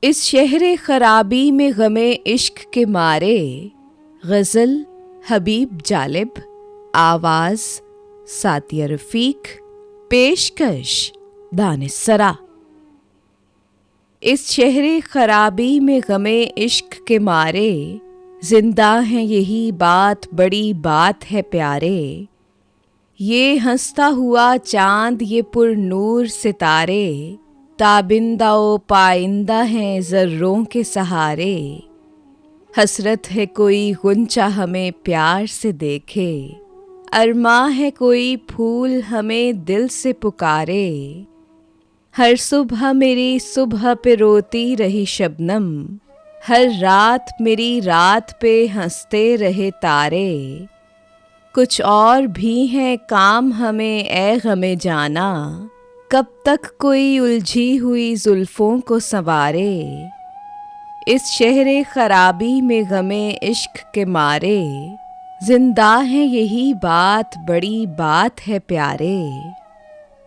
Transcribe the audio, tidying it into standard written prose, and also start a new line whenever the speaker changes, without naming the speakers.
इस शहरे खराबी में गमे इश्क के मारे, गज़ल हबीब जालिब, आवाज़ सातिया रफ़ीक, पेशकश दानिस्सरा। इस शहरे खराबी में गमे इश्क के मारे, जिंदा हैं यही बात बड़ी बात है प्यारे। ये हंसता हुआ चांद ये पुरनूर सितारे, ताबिंदा ओ पाइंदा हैं ज़र्रों के सहारे। हसरत है कोई गुंचा हमें प्यार से देखे, अरमां है कोई फूल हमें दिल से पुकारे। हर सुबह मेरी सुबह पे रोती रही शबनम, हर रात मेरी रात पे हंसते रहे तारे। कुछ और भी हैं काम हमें ए गमे जाना, कब तक कोई उलझी हुई जुल्फों को संवारे। इस शहरे खराबी में गमे इश्क के मारे, जिंदा है यही बात बड़ी बात है प्यारे।